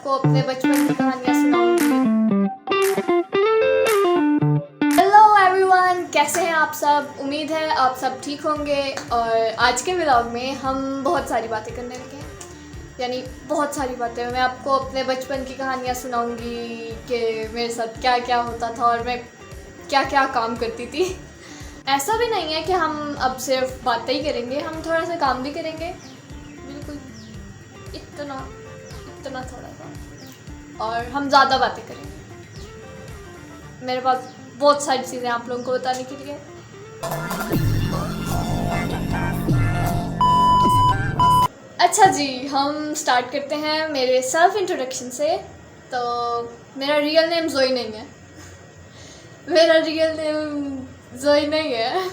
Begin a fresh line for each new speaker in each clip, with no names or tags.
आपको अपने बचपन की कहानियाँ सुनाऊंगी। हेलो एवरीवन, कैसे हैं आप सब? उम्मीद है आप सब ठीक होंगे। और आज के व्लॉग में हम बहुत सारी बातें करने लगे हैं, यानी बहुत सारी बातें। मैं आपको अपने बचपन की कहानियाँ सुनाऊंगी कि मेरे साथ क्या क्या होता था और मैं क्या क्या काम करती थी। ऐसा भी नहीं है कि हम अब सिर्फ बातें ही करेंगे, हम थोड़ा सा काम भी करेंगे, बिल्कुल इतना थोड़ा सा। और हम ज़्यादा बातें करेंगे। मेरे पास बहुत सारी चीज़ें आप लोगों को बताने के लिए। अच्छा जी, हम स्टार्ट करते हैं मेरे सेल्फ इंट्रोडक्शन से। तो मेरा रियल नेम जोई नहीं है। मेरा रियल नेम जोई नहीं है।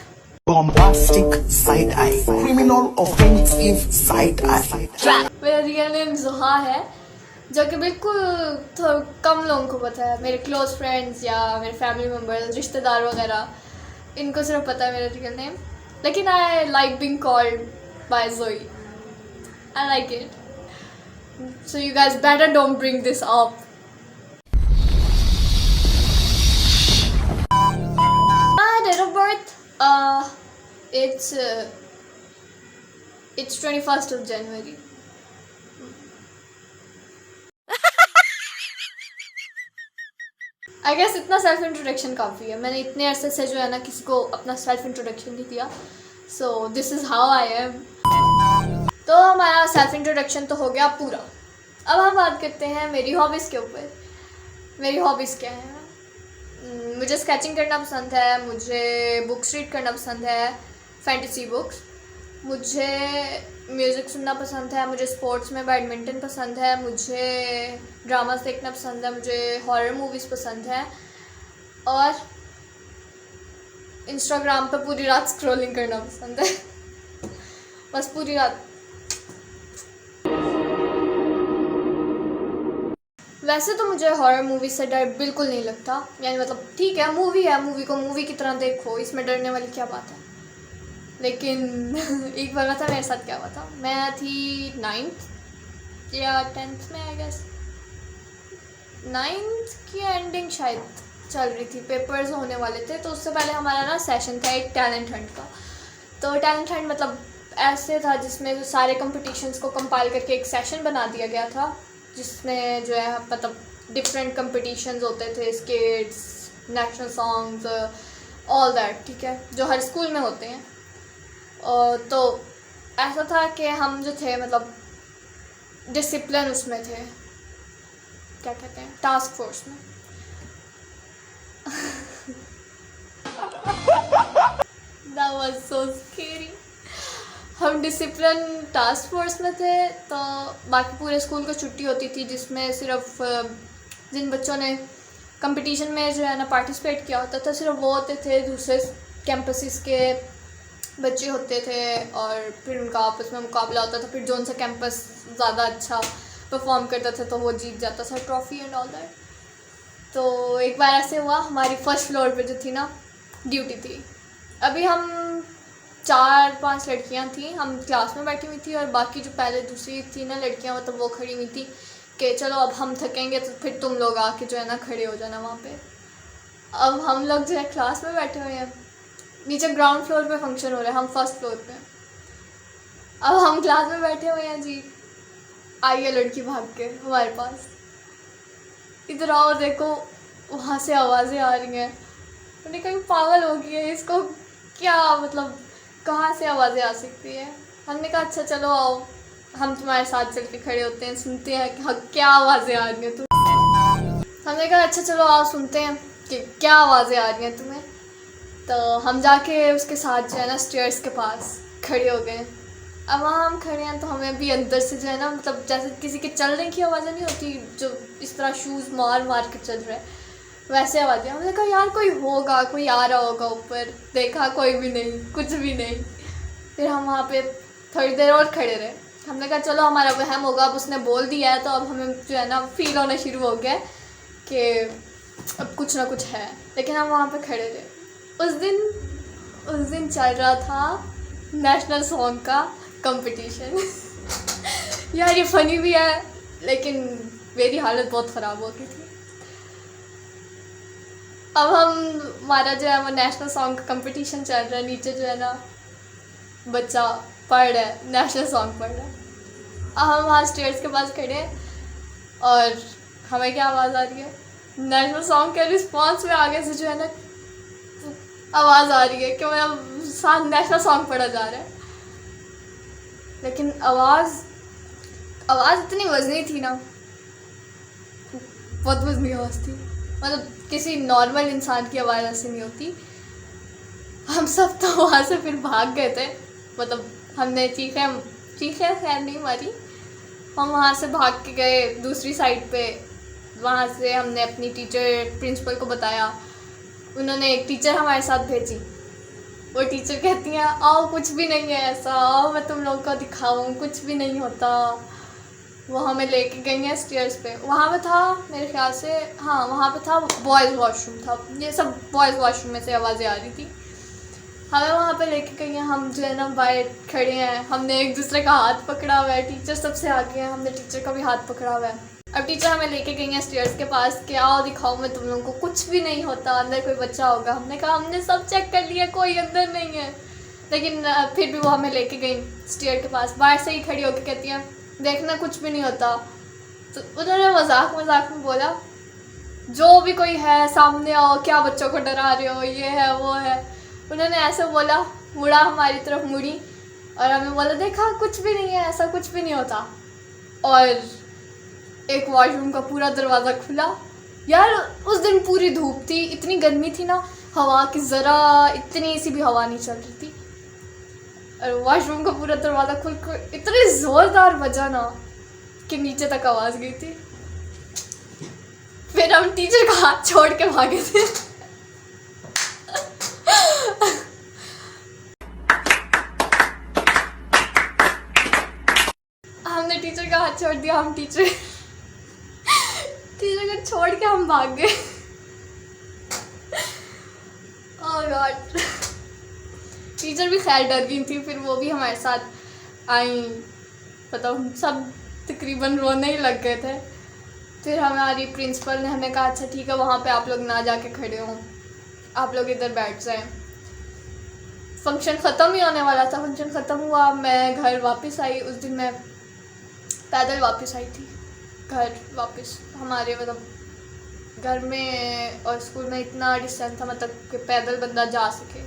Bombastic side eye, criminal offensive side eye.
मेरा रियल नेम जोहा है, जो कि बिल्कुल कम लोगों को पता है। मेरे क्लोज फ्रेंड्स या मेरे फैमिली मेम्बर्स, रिश्तेदार वगैरह, इनको सिर्फ पता है मेरा रियल नेम। लेकिन I like being called by Joey, I like it. So you guys better don't bring this up. Date of birth, it's 21st of January. I guess इतना सेल्फ इंट्रोडक्शन काफ़ी है। मैंने इतने अरसे से जो है ना किसी को अपना सेल्फ इंट्रोडक्शन नहीं दिया। So this is how I am. तो हमारा सेल्फ इंट्रोडक्शन तो हो गया पूरा। अब हम बात करते हैं मेरी हॉबीज़ के ऊपर। मेरी हॉबीज़ क्या हैं? मुझे स्केचिंग करना पसंद है, मुझे बुक्स रीड करना पसंद है, फैंटेसी बुक्स। मुझे म्यूज़िक सुनना पसंद है, मुझे स्पोर्ट्स में बैडमिंटन पसंद है, मुझे ड्रामास देखना पसंद है, मुझे हॉरर मूवीज़ पसंद है, और इंस्टाग्राम पे पूरी रात स्क्रॉलिंग करना पसंद है। बस पूरी रात। वैसे तो मुझे हॉरर मूवी से डर बिल्कुल नहीं लगता, यानी मतलब ठीक है, मूवी है, मूवी को मूवी की तरह देखो, इसमें डरने वाली क्या बात है। लेकिन एक बार पता मेरे साथ क्या हुआ था। मैं थी 9th या 10th में, आई गेस 9th की एंडिंग शायद चल रही थी, पेपर्स होने वाले थे। तो उससे पहले हमारा ना सेशन था एक टैलेंट हंट का। तो टैलेंट हंट मतलब ऐसे था जिसमें सारे कंपटीशंस को कंपाइल करके एक सेशन बना दिया गया था, जिसमें जो है मतलब डिफरेंट कंपटीशंस होते थे, skates, national songs, all that, ठीक है, जो हर स्कूल में होते हैं। और तो ऐसा था कि हम जो थे मतलब डिसिप्लिन उसमें थे, क्या कहते हैं, टास्क फोर्स में। That was so scary. हम डिसिप्लिन टास्क फोर्स में थे। तो बाकी पूरे स्कूल को छुट्टी होती थी, जिसमें सिर्फ जिन बच्चों ने कंपटीशन में जो है ना पार्टिसिपेट किया होता था, सिर्फ वो होते थे। दूसरे कैंपसेस के बच्चे होते थे और फिर उनका आपस में मुकाबला होता था। फिर जो सा कैंपस ज़्यादा अच्छा परफॉर्म करता था तो वो जीत जाता था ट्रॉफ़ी एंड ऑल दैट। तो एक बार ऐसे हुआ, हमारी फर्स्ट फ्लोर पे जो थी ना ड्यूटी थी। अभी हम 4-5 लड़कियां थी, हम क्लास में बैठी हुई थी, और बाकी जो पहले दूसरी थी ना लड़कियां, मतलब वो खड़ी हुई थी कि चलो अब हम थकेंगे तो फिर तुम लोग आके जो है ना खड़े हो जाना वहाँ पे। अब हम लोग जो है क्लास में बैठे हुए हैं, नीचे ग्राउंड फ्लोर पे फंक्शन हो रहा है, हम फर्स्ट फ्लोर पे। अब हम क्लास में बैठे हुए हैं जी, आई है लड़की भाग के हमारे पास, इधर आओ देखो, वहाँ से आवाज़ें आ रही हैं। मैंने कहीं पागल हो गई है, इसको क्या मतलब कहाँ से आवाज़ें आ सकती है। हमने कहा अच्छा चलो आओ, हम तुम्हारे साथ चल के खड़े होते हैं, सुनते हैं कि क्या आवाज़ें आ रही हैं तुम्हें। हमने कहा अच्छा चलो आओ सुनते हैं कि क्या आवाज़ें आ रही हैं तुम्हें। तो हम जाके उसके साथ जो है ना स्टेयर्स के पास खड़े हो गए। अब वहाँ हम खड़े हैं तो हमें भी अंदर से जो है ना मतलब जैसे किसी के चलने की आवाज़ें नहीं होती, जो इस तरह शूज़ मार मार के चल रहा है, वैसे आवाज़ें। हमने कहा यार कोई होगा, कोई आ रहा होगा ऊपर। देखा कोई भी नहीं, कुछ भी नहीं। फिर हम वहाँ पे थोड़ी देर और खड़े रहे। हमने कहा चलो हमारा वहम होगा, अब उसने बोल दिया है तो अब हमें जो है ना फील होना शुरू हो गया कि अब कुछ ना कुछ है। लेकिन हम वहाँ पे खड़े रहे। उस दिन चल रहा था नेशनल सॉन्ग का कंपटीशन। यार ये फ़नी भी है लेकिन मेरी हालत बहुत ख़राब हो गई थी। अब हमारा जो है वो नेशनल सॉन्ग का कंपटीशन चल रहा है, नीचे जो है ना बच्चा पढ़ रहा है, नेशनल सॉन्ग पढ़ रहा है। अब हम वहाँ स्टेयर्स के पास खड़े हैं और हमें क्या आवाज़ आ रही है, नेशनल सॉन्ग के रिस्पॉन्स में आगे से जो है ना आवाज़ आ रही है कि मेरा साथ नेशनल सॉन्ग पढ़ा जा रहा है। लेकिन आवाज़ इतनी वजनी थी ना, बहुत वजनी आवाज़ थी, मतलब किसी नॉर्मल इंसान की आवाज़ ऐसी नहीं होती। हम सब तो वहाँ से फिर भाग गए थे, मतलब हमने चीखें खैर नहीं मारी, हम वहाँ से भाग के गए दूसरी साइड पे। वहाँ से हमने अपनी टीचर प्रिंसिपल को बताया, उन्होंने एक टीचर हमारे साथ भेजी। वो टीचर कहती हैं आओ कुछ भी नहीं है ऐसा, आओ मैं तुम लोगों को दिखाऊँ, कुछ भी नहीं होता। वो हमें लेके गई हैं स्टेयर्स पे। वहाँ पे था मेरे ख्याल से, हाँ वहाँ पे था बॉयज़ वॉशरूम था, ये सब बॉयज़ वॉशरूम में से आवाज़ें आ रही थी। हमें वहाँ पे लेके गई हैं, हम जो है ना बाहर खड़े हैं, हमने एक दूसरे का हाथ पकड़ा हुआ है, टीचर सबसे आगे हैं, हमने टीचर का भी हाथ पकड़ा हुआ है। अब टीचर हमें लेके गई हैं स्टेयर्स के पास कि आओ दिखाओ मैं तुम लोगों को, कुछ भी नहीं होता, अंदर कोई बच्चा होगा। हमने कहा हमने सब चेक कर लिया, कोई अंदर नहीं है। लेकिन फिर भी वो हमें लेके गई स्टेयर के पास, बाहर से ही खड़ी होकर कहती हैं देखना कुछ भी नहीं होता। तो उन्होंने मजाक में बोला जो भी कोई है सामने आओ, क्या बच्चों को डरा रहे हो, ये है वो है। उन्होंने ऐसे बोला, मुड़ा हमारी तरफ मुड़ी और हमें बोला देखा कुछ भी नहीं है, ऐसा कुछ भी नहीं होता। और एक वॉशरूम का पूरा दरवाज़ा खुला। यार उस दिन पूरी धूप थी, इतनी गर्मी थी ना, हवा की ज़रा इतनी सी भी हवा नहीं चल रही थी। और वॉशरूम का पूरा दरवाज़ा खुल कर इतनी ज़ोरदार बजा ना कि नीचे तक आवाज़ गई थी। फिर हम टीचर का हाथ छोड़ के भागे थे। हमने टीचर का हाथ छोड़ दिया, हम टीचर को छोड़ के हम भाग गए। ओह गॉड, टीचर भी खैर डर गई थी, फिर वो भी हमारे साथ आई, मतलब सब तकरीबन रोने ही लग गए थे। फिर हमारी प्रिंसिपल ने हमें कहा अच्छा ठीक है वहाँ पे आप लोग ना जाके खड़े हों, आप लोग इधर बैठ जाएं। फंक्शन ख़त्म ही होने वाला था, फंक्शन ख़त्म हुआ, मैं घर वापस आई। उस दिन मैं पैदल वापस आई थी घर वापस। हमारे मतलब घर में और स्कूल में इतना डिस्टेंस था, मतलब कि पैदल बंदा जा सके,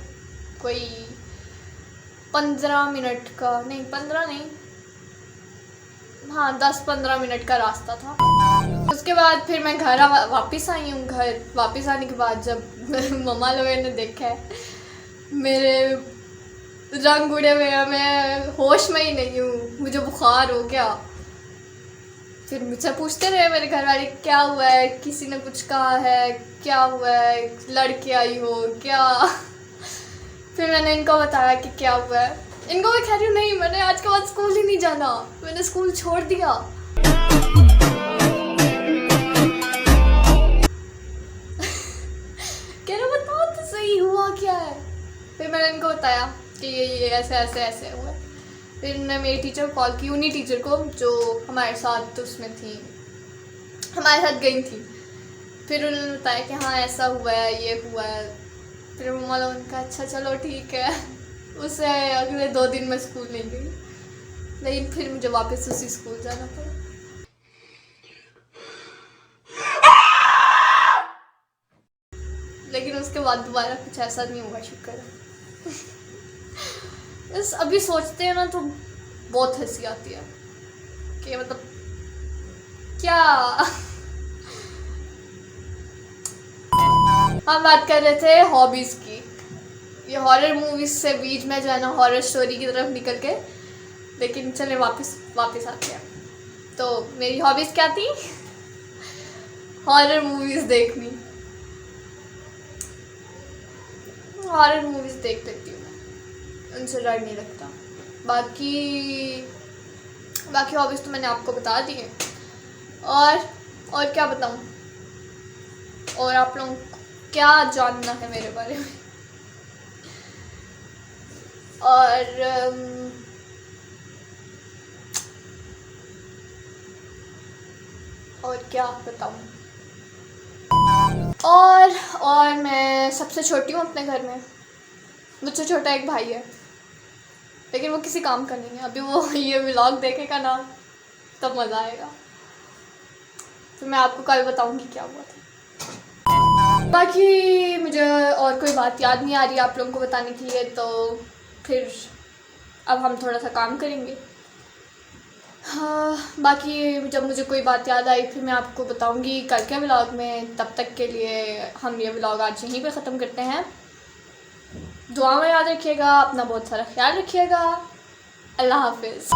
कोई 15 मिनट का नहीं, 15 नहीं, हाँ 10-15 मिनट का रास्ता था। उसके बाद फिर मैं घर वापस आई हूँ। घर वापस आने के बाद जब मम्मा लोगों ने देखा है मेरे रंग उड़े हुए हैं, मैं होश में ही नहीं हूँ, मुझे बुखार हो गया। फिर मुझसे पूछते रहे मेरे घर वाले क्या हुआ है, किसी ने कुछ कहा है, क्या हुआ है, लड़के आई हो क्या। फिर मैंने इनको बताया कि क्या हुआ है। इनको मैं कह रही हूँ नहीं मैंने आज के बाद स्कूल ही नहीं जाना, मैंने स्कूल छोड़ दिया। कह रहे बताओ तो सही हुआ क्या है। फिर मैंने इनको बताया कि ये ऐसे ऐसे ऐसे हुआ। फिर उन्होंने मेरी टीचर को कॉल की, उन्हीं टीचर को जो हमारे साथ उसमें थी, हमारे साथ गई थी। फिर उन्होंने बताया कि हाँ ऐसा हुआ है, ये हुआ है। फिर मम्मा लोगों ने कहा अच्छा चलो ठीक है। उससे अगले 2 दिन मैं स्कूल नहीं गई, लेकिन फिर मुझे वापस उसी स्कूल जाना पड़ा। लेकिन उसके बाद दोबारा कुछ ऐसा नहीं हुआ, शुक्र है। बस अभी सोचते हैं ना तो बहुत हंसी आती है कि मतलब क्या। हम बात कर रहे थे हॉबीज़ की, ये हॉरर मूवीज से बीच में जो है ना हॉरर स्टोरी की तरफ निकल के, लेकिन चले वापस आते हैं। तो मेरी हॉबीज़ क्या थी? हॉरर मूवीज़ देखनी, हॉरर मूवीज़ देख लेती हूँ मैं, उनसे डर नहीं लगता। बाकी हॉबीज़ तो मैंने आपको बता दी है। और क्या बताऊँ, और आप लोगों को क्या जानना है मेरे बारे में। और क्या बताऊँ। और मैं सबसे छोटी हूँ अपने घर में। मुझसे छोटा एक भाई है, लेकिन वो किसी काम का नहीं है। अभी वो ये व्लॉग देखेगा ना तब मज़ा आएगा, तो मैं आपको कल बताऊँगी क्या हुआ था। बाकी मुझे और कोई बात याद नहीं आ रही आप लोगों को बताने के लिए, तो फिर अब हम थोड़ा सा काम करेंगे। हाँ, बाकी जब मुझे कोई बात याद आई फिर मैं आपको बताऊंगी कल के व्लॉग में। तब तक के लिए हम ये व्लॉग आज यहीं पे ख़त्म करते हैं। दुआ में याद रखिएगा, अपना बहुत सारा ख्याल रखिएगा। अल्लाह हाफिज़।